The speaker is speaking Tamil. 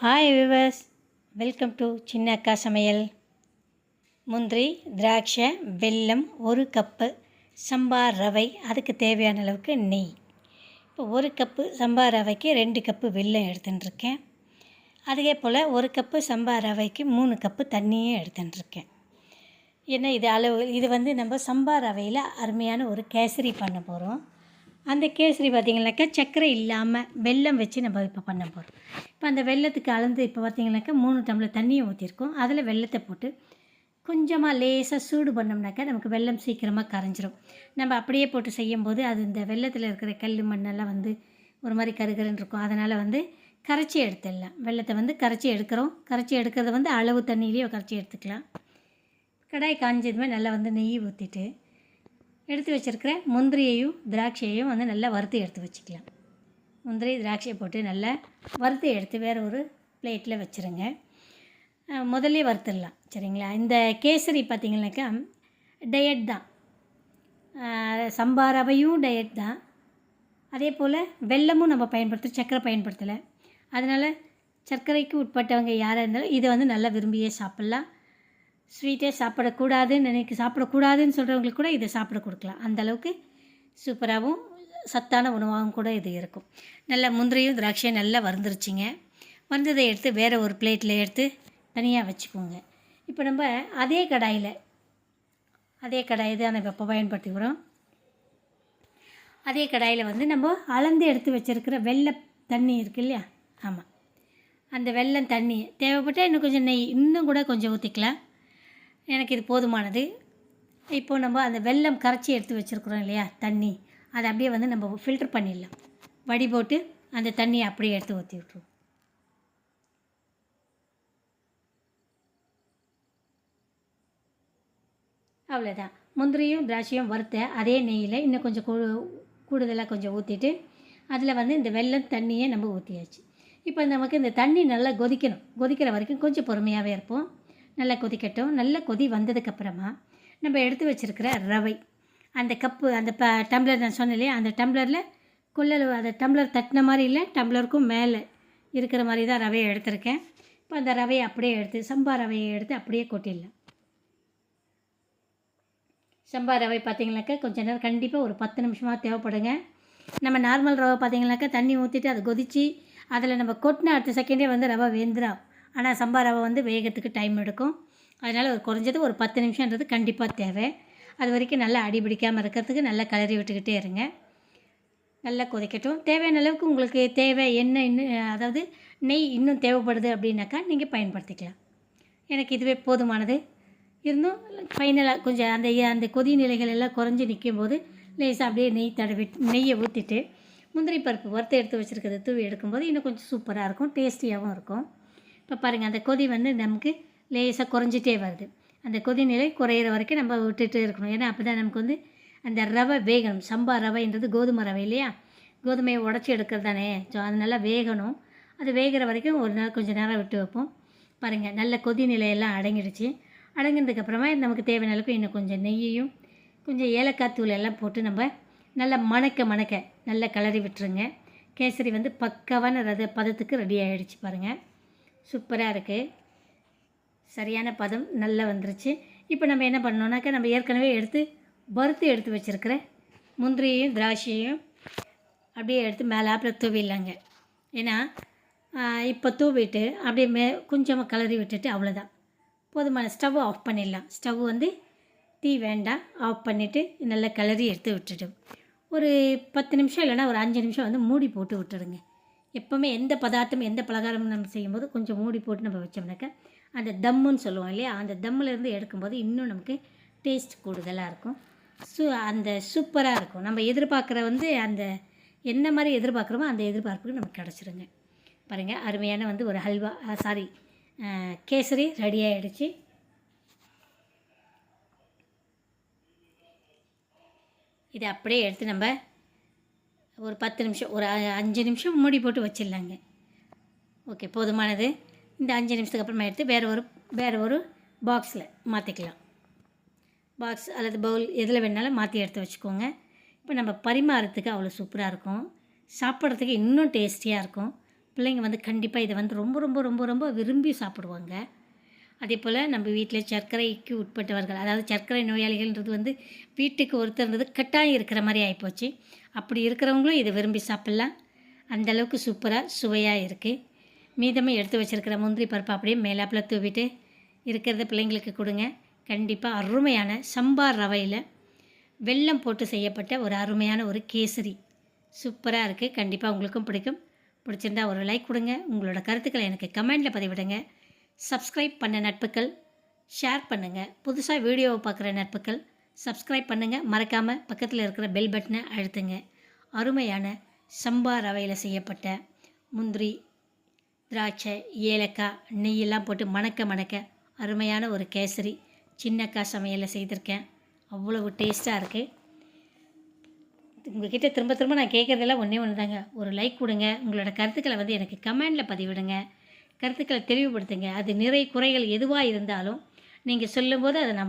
ஹாய் விவர்ஸ், வெல்கம் டு சின்ன அக்கா சமையல். முந்திரி, திராட்சை, வெல்லம், 1 கப்பு சம்பா ரவை, அதுக்கு தேவையான அளவுக்கு நெய். இப்போ 1 கப்பு சம்பா ரவைக்கு 2 கப்பு வெல்லம் எடுத்துட்டுருக்கேன். அதே போல் 1 கப்பு சம்பா ரவைக்கு 3 கப்பு தண்ணியும் எடுத்துட்டுருக்கேன். ஏன்னா இது நம்ம சம்பா ரவையில் அருமையான ஒரு கேசரி பண்ண போகிறோம். அந்த கேசரி பார்த்திங்கனாக்கா சர்க்கரை இல்லாமல் வெல்லம் வச்சு நம்ம இப்போ பண்ண போகிறோம். இப்போ அந்த வெல்லத்துக்கு அளந்து இப்போ பார்த்திங்கனாக்கா 3 டம்ளர் தண்ணியை ஊற்றிருக்கோம். அதில் வெல்லத்தை போட்டு கொஞ்சமாக லேசாக சூடு பண்ணோம்னாக்கா நமக்கு வெல்லம் சீக்கிரமாக கரைஞ்சிரும். நம்ம அப்படியே போட்டு செய்யும்போது அது இந்த வெல்லத்தில் இருக்கிற கல் மண்ணெல்லாம் ஒரு மாதிரி கருகருன்னு இருக்கும். அதனால் கரைச்சி எடுத்துடலாம். வெல்லத்தை கரைச்சி எடுக்கிறோம். கரைச்சி எடுக்கிறத அளவு தண்ணியிலேயே கரைச்சி எடுத்துக்கலாம். கடாய் காஞ்சதுமே நல்லா நெய் ஊற்றிட்டு எடுத்து வச்சுருக்கிற முந்திரியையும் திராட்சையையும் நல்லா வறுத்து எடுத்து வச்சுக்கலாம். முந்திரி திராட்சையை போட்டு நல்லா வறுத்து எடுத்து வேறு ஒரு பிளேட்டில் வச்சுருங்க. முதல்ல வறுத்துடலாம், சரிங்களா? இந்த கேசரி பார்த்திங்கனாக்கா டயட் தான், சம்பா ரவையும் டயட் தான். அதே போல் வெல்லமும் நம்ம சர்க்கரை பயன்படுத்தலை. அதனால் சர்க்கரைக்கு உட்பட்டவங்க யாராக இருந்தாலும் இதை நல்லா விரும்பியே சாப்பிட்லாம். ஸ்வீட்டே சாப்பிடக்கூடாதுன்னு சொல்கிறவங்களுக்கு கூட இதை சாப்பிட கொடுக்கலாம். அந்தளவுக்கு சூப்பராகவும் சத்தான உணவாகவும் கூட இது இருக்கும். நல்லா முந்திரியும் திராட்சையும் நல்லா வறுந்துருச்சிங்க. வறுந்ததை எடுத்து வேறு ஒரு பிளேட்டில் எடுத்து தனியாக வச்சுக்கோங்க. இப்போ நம்ம அதே கடாய் தான் நம்ம இப்போ பயன்படுத்திக்கிறோம். அதே கடாயில் நம்ம அளந்து எடுத்து வச்சுருக்கிற வெள்ளை தண்ணி இருக்குது இல்லையா? ஆமாம், அந்த வெல்லம் தண்ணி தேவைப்பட்டால் இன்னும் கொஞ்சம் நெய் இன்னும் கூட கொஞ்சம் ஊற்றிக்கலாம். எனக்கு இது போதுமானது. இப்போது நம்ம அந்த வெல்லம் கரைச்சி எடுத்து வச்சுருக்குறோம் இல்லையா தண்ணி, அதை அப்படியே நம்ம ஃபில்டர் பண்ணிடலாம். வடி போட்டு அந்த தண்ணியை அப்படியே எடுத்து ஊற்றி விட்ருவோம். அவ்வளோதான். முந்திரியும் திராட்சையும் வறுத்த அதே நெய்யில் இன்னும் கொஞ்சம் கூடுதலாக கொஞ்சம் ஊற்றிட்டு அதில் இந்த வெல்லம் தண்ணியை நம்ம ஊற்றியாச்சு. இப்போ நமக்கு இந்த தண்ணி நல்லா கொதிக்கிற வரைக்கும் கொஞ்சம் பொறுமையாகவே இருப்போம். நல்லா கொதிக்கட்டும். நல்லா கொதி வந்ததுக்கப்புறமா நம்ம எடுத்து வச்சுருக்கிற ரவை, அந்த கப்பு அந்த டம்ளர் நான் சொன்னேன் இல்லையா, அந்த டம்ளரில் அந்த டம்ளர் தட்டின மாதிரி இல்லை, டம்ளருக்கும் மேலே இருக்கிற மாதிரி தான் ரவையை எடுத்திருக்கேன். இப்போ அந்த ரவையை அப்படியே எடுத்து சம்பா ரவையை எடுத்து அப்படியே கொட்டிடலாம். சம்பா ரவை பார்த்திங்கனாக்கா கொஞ்சம் நேரம் கண்டிப்பாக ஒரு 10 நிமிஷமாக தேவைப்படுங்க. நம்ம நார்மல் ரவை பார்த்திங்கனாக்கா தண்ணி ஊற்றிட்டு அதை கொதித்து அதில் நம்ம கொட்டின அடுத்த செகண்டே ரவை வெந்துடும். ஆனால் சம்பா ரவை வேகத்துக்கு டைம் எடுக்கும். அதனால் குறைஞ்சது ஒரு 10 நிமிஷன்றது கண்டிப்பாக தேவை. அது வரைக்கும் நல்லா அடிபிடிக்காமல் இருக்கிறதுக்கு நல்லா கிளறி விட்டுக்கிட்டே இருங்க. நல்லா கொதிக்கட்டும். தேவையான அளவுக்கு உங்களுக்கு தேவை எண்ணெய் அதாவது நெய் இன்னும் தேவைப்படுது அப்படின்னாக்கா நீங்கள் பயன்படுத்திக்கலாம். எனக்கு இதுவே போதுமானது. இருந்தும் ஃபைனலாக கொஞ்சம் அந்த கொதி நிலைகள் எல்லாம் குறைஞ்சி நிற்கும்போது லேசாக அப்படியே நெய்யை ஊற்றிட்டு முந்திரி பருப்பு வறுத்து எடுத்து வச்சுருக்கிறத தூவி எடுக்கும்போது இன்னும் கொஞ்சம் சூப்பராக இருக்கும், டேஸ்டியாகவும் இருக்கும். இப்போ பாருங்கள், அந்த கொதி நமக்கு லேசாக குறைஞ்சிட்டே வருது. அந்த கொதி நிலை குறையிற வரைக்கும் நம்ம விட்டுட்டு இருக்கணும். ஏன்னா அப்போ தான் நமக்கு அந்த ரவை வேகணும். சம்பா ரவைன்றது கோதுமை ரவை இல்லையா? கோதுமையை உடச்சி எடுக்கிறது தானே. ஸோ அது நல்லா வேகணும். அது வேகிற வரைக்கும் கொஞ்சம் நேரம் விட்டு வைப்போம். பாருங்கள், நல்ல கொதி நிலையெல்லாம் அடங்கிடுச்சு. அடங்கினதுக்கப்புறமா நமக்கு தேவையான அளவுக்கு இன்னும் கொஞ்சம் நெய்யையும் கொஞ்சம் ஏலக்காய் தூள் எல்லாம் போட்டு நம்ம நல்லா மணக்க நல்லா கிளறி விட்டுருங்க. கேசரி பக்காவான பதத்துக்கு ரெடி ஆகிடுச்சு. பாருங்கள், சூப்பராக இருக்குது. சரியான பதம் நல்லா வந்துருச்சு. இப்போ நம்ம என்ன பண்ணோன்னாக்கா நம்ம ஏற்கனவே வறுத்து எடுத்து வச்சுருக்கிற முந்திரியையும் திராட்சையும் அப்படியே எடுத்து மேலாப்பில் தூவிடலாங்க. ஏன்னா இப்போ தூவிட்டு அப்படியே கொஞ்சமாக கிளறி விட்டுட்டு அவ்வளோதான், போதுமான. ஸ்டவ் ஆஃப் பண்ணிடலாம். ஸ்டவ் தீ வேண்டாம், ஆஃப் பண்ணிவிட்டு நல்லா கிளறி எடுத்து விட்டுடும். ஒரு 10 நிமிஷம் இல்லைனா ஒரு 5 நிமிஷம் மூடி போட்டு விட்டுடுங்க. எப்போவுமே எந்த பதார்த்தம் எந்த பலகாரமும் நம்ம செய்யும்போது கொஞ்சம் மூடி போட்டு நம்ம வச்சோம்னாக்கா அந்த தம்முன்னு சொல்லுவோம் இல்லையா, அந்த தம்முலேருந்து எடுக்கும்போது இன்னும் நமக்கு டேஸ்ட் கூடுதலாக இருக்கும். அந்த சூப்பராக இருக்கும். நம்ம எதிர்பார்க்குற அந்த என்ன மாதிரி எதிர்பார்க்குறோமோ அந்த எதிர்பார்ப்புக்கு நமக்கு கிடச்சிருங்க. பாருங்கள், அருமையான ஒரு ஹல்வா கேசரி ரெடி ஆகிடுச்சு. இதை அப்படியே எடுத்து நம்ம ஒரு 10 நிமிஷம் ஒரு 5 நிமிஷம் மூடி போட்டு வச்சிடலாங்க. ஓகே, போதுமானது. இந்த 5 நிமிஷத்துக்கு அப்புறமா எடுத்து வேறு ஒரு பாக்ஸில் மாற்றிக்கலாம். பாக்ஸ் அல்லது பவுல் எதில் வேணாலும் மாற்றி எடுத்து வச்சுக்கோங்க. இப்போ நம்ம பரிமாறத்துக்கு அவ்வளோ சூப்பராக இருக்கும். சாப்பிட்றதுக்கு இன்னும் டேஸ்டியாக இருக்கும். பிள்ளைங்க வந்து கண்டிப்பாக இதை வந்து ரொம்ப ரொம்ப ரொம்ப ரொம்ப விரும்பி சாப்பிடுவாங்க. அதே போல் நம்ம வீட்டில் சர்க்கரைக்கு உட்பட்டவர்கள், அதாவது சர்க்கரை நோயாளிகள்ன்றது வந்து வீட்டுக்கு ஒருத்தர்ன்றது கட்டாயம் இருக்கிற மாதிரி ஆகிப்போச்சு. அப்படி இருக்கிறவங்களும் இதை விரும்பி சாப்பிட்லாம். அந்தளவுக்கு சூப்பராக சுவையாக இருக்குது. மீதமே எடுத்து வச்சுருக்கிற முந்திரி பருப்பு அப்படியே மேலாப்பில் தூவிட்டு இருக்கிறத பிள்ளைங்களுக்கு கொடுங்க. கண்டிப்பாக அருமையான சம்பார் ரவையில் வெல்லம் போட்டு செய்யப்பட்ட ஒரு அருமையான ஒரு கேசரி சூப்பராக இருக்குது. கண்டிப்பாக உங்களுக்கும் பிடிக்கும். பிடிச்சிருந்தா ஒரு லைக் கொடுங்க. உங்களோட கருத்துக்களை எனக்கு கமெண்டில் பதிவிடுங்க. சப்ஸ்கிரைப் பண்ண நட்புகள் ஷேர் பண்ணுங்கள். புதுசாக வீடியோவை பார்க்குற நட்புகள் சப்ஸ்கிரைப் பண்ணுங்கள். மறக்காமல் பக்கத்தில் இருக்கிற பெல் பட்டனை அழுத்துங்க. அருமையான சம்பா ரவையில் செய்யப்பட்ட முந்திரி, திராட்சை, ஏலக்காய், நெய்யெல்லாம் போட்டு மணக்க அருமையான ஒரு கேசரி சின்னக்கா சமையலில் செய்திருக்கேன். அவ்வளவு டேஸ்ட்டாக இருக்குது. உங்கள்கிட்ட திரும்ப நான் கேட்குறதெல்லாம் ஒன்றே ஒன்று தாங்க. ஒரு லைக் கொடுங்க. உங்களோட கருத்துக்களை வந்து எனக்கு கமெண்டில் பதிவிடுங்க. கருத்துக்களை தெளிவுபடுத்துங்க. அது நிறை குறைகள் எதுவாக இருந்தாலும் நீங்கள் சொல்லும்போது அதை நான்